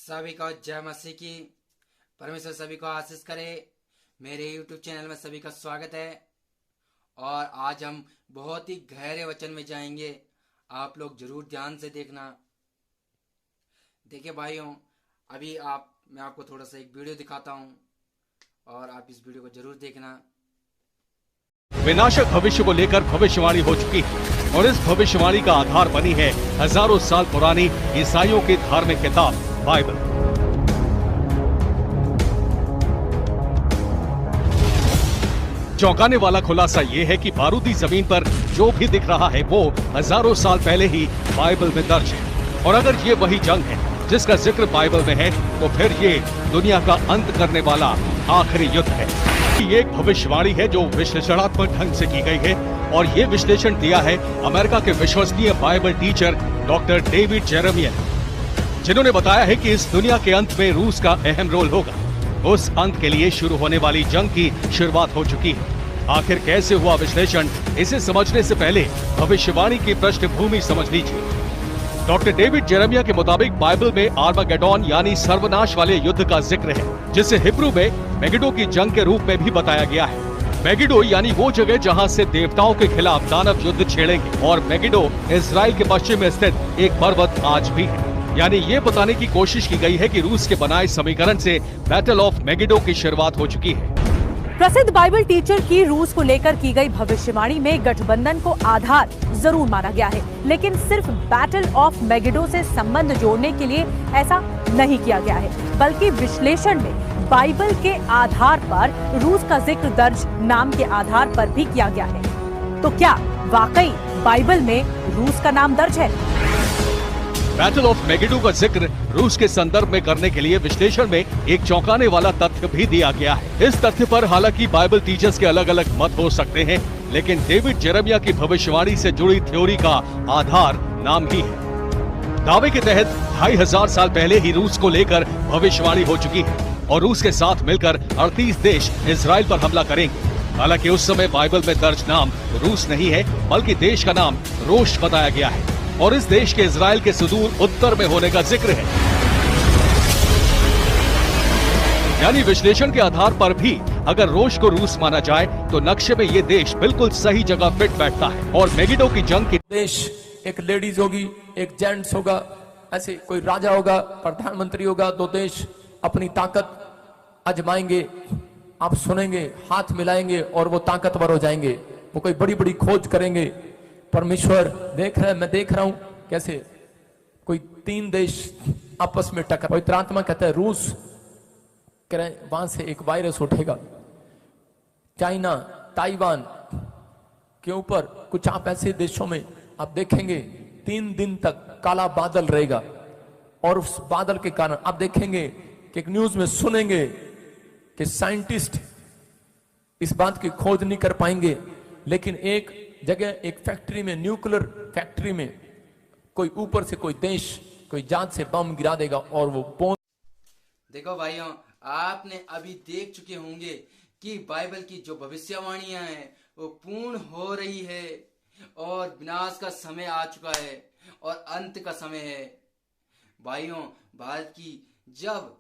सभी को जय मसीह की। परमेश्वर सभी को आशीष करे। मेरे YouTube चैनल में सभी का स्वागत है और आज हम बहुत ही गहरे वचन में जाएंगे। आप लोग जरूर ध्यान से देखना। देखिए भाइयों, अभी मैं आपको थोड़ा सा एक वीडियो दिखाता हूं और आप इस वीडियो को जरूर देखना। विनाशक भविष्य को लेकर भविष्यवाणी हो चुकी है और इस भविष्यवाणी का आधार बनी है हजारों साल पुरानी ईसाइयों की धार्मिक किताब बाइबल। चौंकाने वाला खुलासा ये है कि बारूदी जमीन पर जो भी दिख रहा है वो हजारों साल पहले ही बाइबल में दर्ज है। और अगर ये वही जंग है जिसका जिक्र बाइबल में है तो फिर ये दुनिया का अंत करने वाला आखिरी युद्ध है। ये एक भविष्यवाणी है जो विश्लेषणात्मक ढंग से की गई है और ये विश्लेषण दिया है अमेरिका के विश्वसनीय Bible teacher doctor David Jeremiah ने, जिन्होंने बताया है कि इस दुनिया के अंत में रूस का अहम रोल होगा। उस अंत के लिए शुरू होने वाली जंग की शुरुआत हो चुकी है। आखिर कैसे हुआ विश्लेषण, इसे समझने से पहले भविष्यवाणी की पृष्ठभूमि समझ लीजिए। डॉक्टर डेविड जेरेमिया के मुताबिक बाइबल में आर्मागेडोन यानी सर्वनाश वाले युद्ध का जिक्र है, जिसे हिब्रू में मेगिडो की जंग के रूप में भी बताया गया है। मेगिडो यानी वो जगह जहां से देवताओं के खिलाफ दानव युद्ध छेड़ेंगे और मेगिडो इजराइल के पश्चिम में स्थित एक पर्वत आज भी है। यानी ये बताने की कोशिश की गई है कि रूस के बनाए समीकरण से बैटल ऑफ मेगिडो की शुरुआत हो चुकी है। प्रसिद्ध बाइबल टीचर की रूस को लेकर की गई भविष्यवाणी में गठबंधन को आधार जरूर माना गया है, लेकिन सिर्फ बैटल ऑफ मेगिडो से संबंध जोड़ने के लिए ऐसा नहीं किया गया है, बल्कि विश्लेषण में बाइबल के आधार पर रूस का जिक्र दर्ज नाम के आधार पर भी किया गया है। तो क्या वाकई बाइबल में रूस का नाम दर्ज है? बैटल ऑफ मेगिडो का जिक्र रूस के संदर्भ में करने के लिए विश्लेषण में एक चौंकाने वाला तथ्य भी दिया गया है। इस तथ्य पर हालांकि बाइबल टीचर्स के अलग अलग मत हो सकते हैं, लेकिन डेविड जेरेमिया की भविष्यवाणी से जुड़ी थ्योरी का आधार नाम ही है। दावे के तहत 2500 साल पहले ही रूस को लेकर भविष्यवाणी हो चुकी है और रूस के साथ मिलकर 38 देश इजराइल पर हमला करेंगे। हालांकि उस समय बाइबल में दर्ज नाम रूस नहीं है, बल्कि देश का नाम रोश बताया गया है और इस देश के इजराइल के सुदूर उत्तर में होने का जिक्र है। यानी विश्लेषण के आधार पर भी अगर रोश को रूस माना जाए तो नक्शे में ये देश बिल्कुल सही जगह फिट बैठता है। और मेगिडो की जंग की देश एक लेडीज होगी, एक जेंट्स होगा, ऐसे कोई राजा होगा, प्रधानमंत्री होगा, दो देश अपनी ताकत आजमाएंगे। आप सुनेंगे, हाथ मिलाएंगे और वो ताकतवर हो जाएंगे। वो कोई बड़ी बड़ी खोज करेंगे। परमेश्वर देख रहा है, मैं देख रहा हूं कैसे कोई 3 देश आपस में टक्कर। पवित्र आत्मा कहता है रूस कह रहे वहां से एक वायरस उठेगा, चाइना ताइवान के ऊपर कुछ आप ऐसे देशों में आप देखेंगे 3 दिन तक काला बादल रहेगा और उस बादल के कारण आप देखेंगे कि एक न्यूज में सुनेंगे कि साइंटिस्ट इस बात की खोज नहीं कर पाएंगे, लेकिन एक जगह एक फैक्ट्री में, न्यूक्लियर फैक्ट्री में कोई ऊपर से कोई देश कोई जात से बम गिरा देगा और वो बम। देखो भाइयों, आपने अभी देख चुके होंगे कि बाइबल की जो भविष्यवाणियां हैं वो पूर्ण हो रही है और विनाश का समय आ चुका है और अंत का समय है। भाइयों, भारत की जब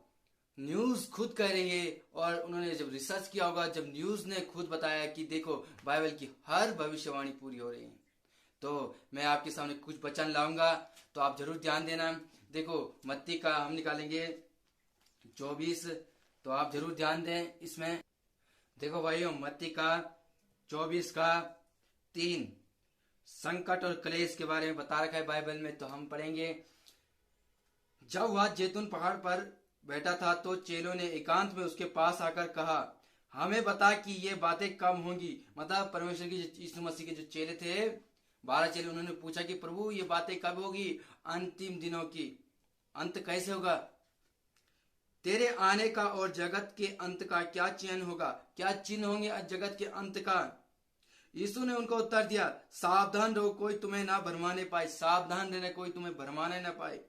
न्यूज खुद कह रही है और उन्होंने जब रिसर्च किया होगा, जब न्यूज ने खुद बताया कि देखो बाइबल की हर भविष्यवाणी पूरी हो रही है, तो मैं आपके सामने कुछ वचन लाऊंगा, तो आप जरूर ध्यान देना। देखो मत्ती का हम निकालेंगे 24, तो आप जरूर ध्यान दें इसमें। देखो भाइयों, मत्ती का 24 का 3 संकट और क्लेश के बारे में बता रखा है बाइबल में, तो हम पढ़ेंगे। जब वह जैतून पहाड़ पर बैठा था तो चेलों ने एकांत में उसके पास आकर कहा, हमें बता कि ये बातें कब होंगी। मतलब परमेश्वर की यीशु मसीह के जो चेले थे, 12 चेले, उन्होंने पूछा कि प्रभु ये बातें कब होगी, अंतिम दिनों की। अंत कैसे होगा? तेरे आने का और जगत के अंत का क्या चिन्ह होगा? क्या चिन्ह होंगे जगत के अंत का? यीशु ने उनको उत्तर दिया, सावधान रहो, कोई तुम्हें ना भरमाने पाए। सावधान रहना, कोई तुम्हें भरमाने ना पाए,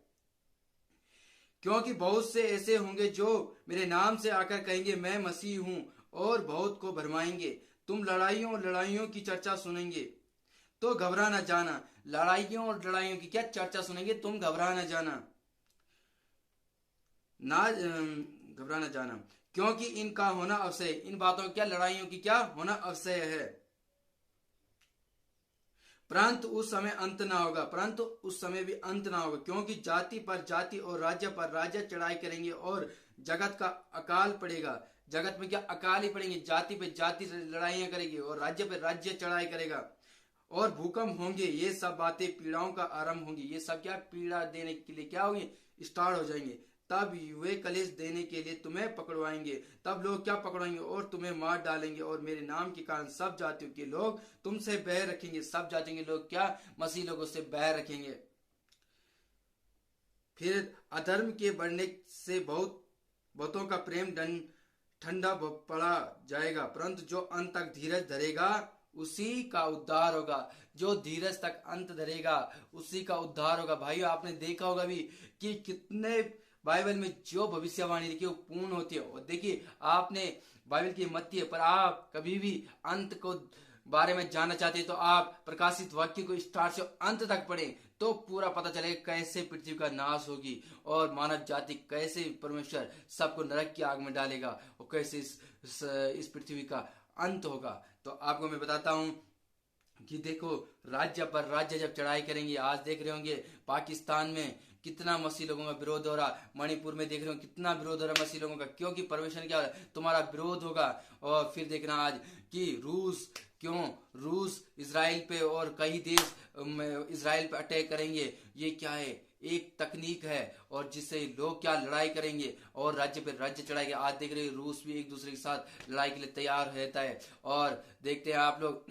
क्योंकि बहुत से ऐसे होंगे जो मेरे नाम से आकर कहेंगे मैं मसीह हूं और बहुत को भरमाएंगे। तुम लड़ाइयों और लड़ाइयों की चर्चा सुनेंगे तो घबरा ना जाना। लड़ाइयों और लड़ाइयों की क्या चर्चा सुनेंगे? तुम घबरा ना जाना। घबरा न जाना, क्योंकि इनका होना अवश्य, इन बातों क्या लड़ाइयों की क्या होना अवश्य है, परंतु उस समय अंत ना होगा, परंतु उस समय भी अंत ना होगा, क्योंकि जाति पर जाति और राज्य पर राज्य चढ़ाई करेंगे और जगत का अकाल पड़ेगा। जगत में क्या अकाल ही पड़ेंगे, जाति पे जाति लड़ाइयां करेगी और राज्य पे राज्य चढ़ाई करेगा और भूकंप होंगे। ये सब बातें पीड़ाओं का आरंभ होंगी, ये सब क्या पीड़ा देने के लिए क्या होंगे, स्टार्ट हो जाएंगे। तब वे कलेश देने के लिए तुम्हें पकड़वाएंगे, तब लोग क्या पकड़वाएंगे और तुम्हें मार डालेंगे, और मेरे नाम के कारण सब जातियों के लोग तुमसे बैर रखेंगे। सब जातियों के लोग क्या मसीह लोगों से बैर रखेंगे। फिर अधर्म के बढ़ने से बहुतों का प्रेम ठंडा पड़ा जाएगा, परंतु जो अंत तक धीरज धरेगा उसी का उद्धार होगा। जो धीरज तक अंत धरेगा उसी का उद्धार होगा। भाइयों, आपने देखा होगा भी कि कितने बाइबल में जो भविष्यवाणी लिखी वो पूर्ण होती है। और देखिए, आपने बाइबल की हिम्मत है, पर आप कभी भी अंत को बारे में जानना चाहते हैं तो आप प्रकाशित वाक्य को स्टार्ट से अंत तक पढ़ें, तो पूरा पता चलेगा कैसे पृथ्वी का नाश होगी और मानव जाति कैसे परमेश्वर सबको नरक की आग में डालेगा और कैसे इस पृथ्वी का अंत होगा। तो आपको मैं बताता हूं कि देखो, राज्य पर राज्य जब चढ़ाई करेंगे, आज देख रहे होंगे पाकिस्तान में कितना मसीह लोगों का विरोध हो रहा, मणिपुर में देख रहे हो कितना विरोध हो रहा मसीह लोगों का, क्योंकि परमेश्वर ने क्या तुम्हारा विरोध होगा। और फिर देखना आज कि रूस इजराइल पे और कई देश इजराइल पे अटैक करेंगे। ये क्या है, एक तकनीक है और जिससे लोग क्या लड़ाई करेंगे और राज्य पे राज्य चढ़ाएंगे। आज देख रहे हैं रूस भी एक दूसरे के साथ लड़ाई के लिए तैयार रहता है। और देखते हैं आप लोग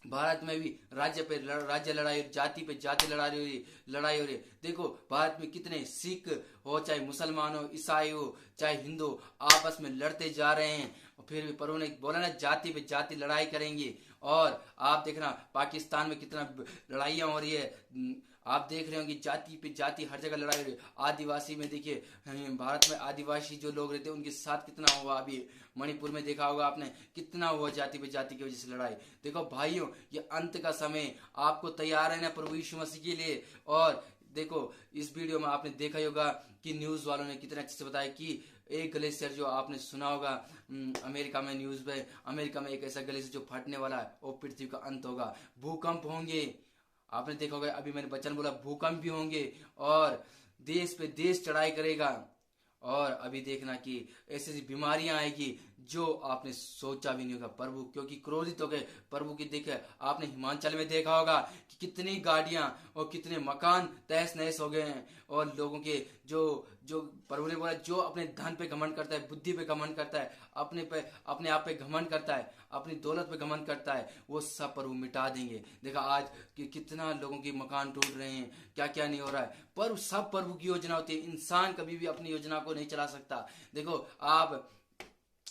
भारत में भी राज्य पे राज्य लड़ाई, जाति पे जाति लड़ाई हो रही है। देखो, भारत में कितने सिख हो, चाहे मुसलमान हो, ईसाई हो, चाहे हिंदू, आपस में लड़ते जा रहे हैं। फिर भी प्रभु ने बोला ना, जाति पे जाति लड़ाई करेंगे। और आप देखना पाकिस्तान में कितना लड़ाइयां हो रही है। आप देख रहे हो कि जाति पे जाति हर जगह लड़ाई हो रही है। आदिवासी में देखिए, भारत में आदिवासी जो लोग रहते हैं उनके साथ कितना हुआ। अभी मणिपुर में देखा होगा आपने कितना हुआ जाति पे जाति की वजह से लड़ाई। देखो भाइयों, ये अंत का समय आपको तैयार है ना प्रभु यीशु मसीह के लिए। और देखो, इस वीडियो में आपने देखा ही होगा कि न्यूज वालों ने कितने अच्छे से बताया कि एक ग्लेशियर जो आपने सुना होगा अमेरिका में, न्यूज पे अमेरिका में एक ऐसा ग्लेशियर जो फटने वाला है, वो पृथ्वी का अंत होगा। भूकंप होंगे, आपने देखा होगा, अभी मैंने वचन बोला, भूकंप भी होंगे और देश पे देश चढ़ाई करेगा। और अभी देखना कि ऐसी ऐसी बीमारियां आएगी जो आपने सोचा भी नहीं होगा। प्रभु क्योंकि क्रोधित हो गए प्रभु की। देखे, आपने हिमाचल में देखा होगा कि कितनी गाड़ियां और कितने मकान तहस नहस हो गए हैं। और लोगों के जो प्रभु ने बोला, जो अपने धन पे घमंड करता है, बुद्धि पे घमंड करता है, अपने आप पे घमंड करता है, अपनी दौलत पे घमंड करता है, वो सब प्रभु मिटा देंगे। देखा आज कि कितना लोगों के मकान टूट रहे हैं, क्या क्या नहीं हो रहा है। पर सब प्रभु की योजना होती है, इंसान कभी भी अपनी योजना को नहीं चला सकता। देखो, आप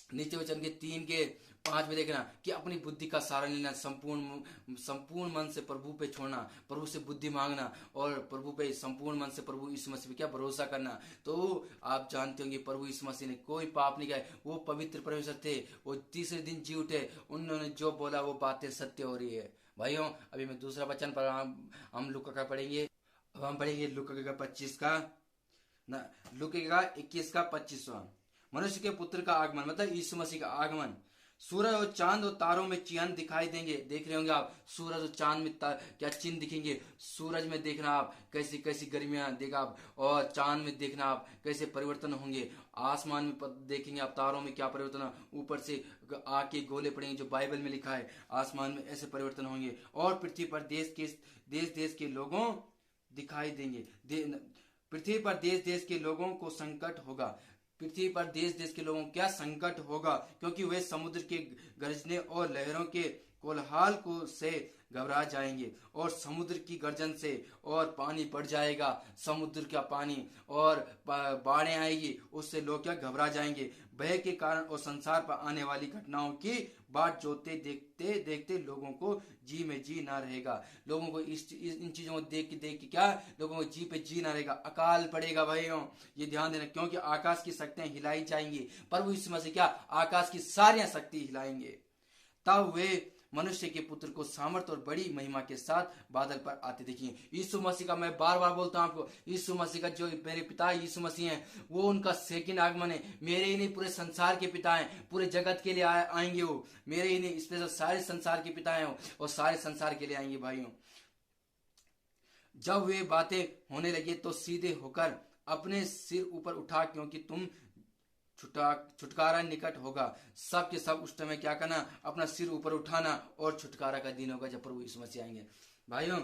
नीचे वचन के 3 के 5 में देखना कि अपनी बुद्धि का सहारा लेना, संपूर्ण मन से प्रभु पे छोड़ना, प्रभु से बुद्धि मांगना और प्रभु पे संपूर्ण मन से प्रभु यीशु मसीह पे क्या भरोसा करना। तो आप जानते होंगे प्रभु यीशु मसीह ने कोई पाप नहीं किया, वो पवित्र परमेश्वर थे, वो तीसरे दिन जी उठे, उन्होंने जो बोला वो बातें सत्य हो रही है। भाइयों, अभी मैं दूसरा वचन पर हम लूका का पढ़ेंगे। अब हम पढ़ेंगे लूका का 25 का, लूका का 21 का 25वां। मनुष्य के पुत्र का आगमन, मतलब यीशु मसीह का आगमन। सूरज और चांद और तारों में चिन्ह दिखाई देंगे। देख रहे होंगे आप, सूरज और चांद में क्या चिन्ह दिखेंगे। सूरज में देखना आप कैसी कैसी गर्मियां देखा आप, और चांद में देखना आप कैसे परिवर्तन होंगे। आसमान में देखेंगे आप, तारों में क्या परिवर्तन, ऊपर से आके गोले पड़ेंगे, जो बाइबल में लिखा है। आसमान में ऐसे परिवर्तन होंगे। और पृथ्वी पर देश देश के लोगों दिखाई देंगे। पृथ्वी पर देश देश के लोगों को संकट होगा। पृथ्वी पर देश देश के लोगों को क्या संकट होगा, क्योंकि वे समुद्र के गरजने और लहरों के कोलाहल को से घबरा जाएंगे और समुद्र की गर्जन से, और पानी बढ़ जाएगा, समुद्र का पानी, और बाढ़ें आएगी, उससे लोग क्या घबरा जाएंगे। भय के कारण और संसार पर आने वाली घटनाओं की बाट जोते देखते देखते लोगों को जी में जी ना रहेगा। लोगों को इन चीजों को देख के क्या, लोगों को जी पे जी ना रहेगा। अकाल पड़ेगा भाइयों, ये ध्यान देना, क्योंकि आकाश की शक्तियां हिलाई जाएंगी। प्रभु यीशु मसीह क्या आकाश की सारी शक्ति हिलाएंगे। तब वे मनुष्य के पुत्र को सामर्थ और बड़ी महिमा के साथ बादल पर आते देखिए। यीशु मसीह का, मैं बार बार बोलता हूं आपको, यीशु मसीह का जो मेरे पिता यीशु मसीह हैं, वो उनका सेकंड आगमन है। मेरे ही नहीं, पूरे संसार के पिता हैं, पूरे जगत के लिए आएंगे वो। मेरे ही नहीं, स्पेशल सारे संसार के पिता हैं और सारे संसार के लिए आएंगे भाइयों। जब वे बातें होने लगे तो सीधे होकर अपने सिर ऊपर उठा, क्योंकि तुम छुटकारा निकट होगा। सब के सब उस समय क्या करना, अपना सिर ऊपर उठाना, और छुटकारा का दिन होगा जब प्रभु यीशु मसीह आएंगे। भाइयों,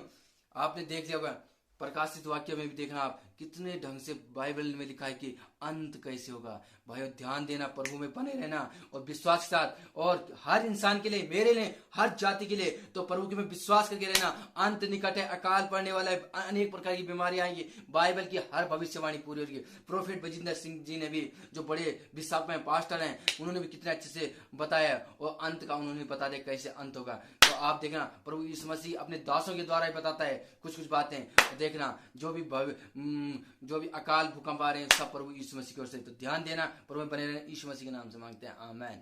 आपने देख लिया होगा प्रकाशित वाक्य में भी देखना आप, कितने ढंग से बाइबल में लिखा है कि अंत कैसे होगा। भाइयों, ध्यान देना, प्रभु में बने रहना और विश्वास के साथ, और हर इंसान के लिए, मेरे लिए, हर जाति के लिए, तो प्रभु के में विश्वास करके रहना। अंत निकट है, अकाल पड़ने वाला है, अनेक प्रकार की बीमारियां आएंगी। बाइबल की हर भविष्यवाणी पूरी होगी। प्रोफेट बजिंदर सिंह जी ने भी, जो बड़े विशाख में पास्टर हैं, उन्होंने भी कितने अच्छे से बताया, और अंत का उन्होंने बता दिया कैसे अंत होगा। तो आप देखना, प्रभु यीशु मसीह अपने दासों के द्वारा ही बताता है कुछ बातें। देखना, जो भी अकाल भूकंप आ रहे हैं, सब प्रभु यीशु मसीह की ओर से। तो ध्यान देना, प्रभु बने रहना। यीशु मसीह के नाम से मांगते हैं, आमीन।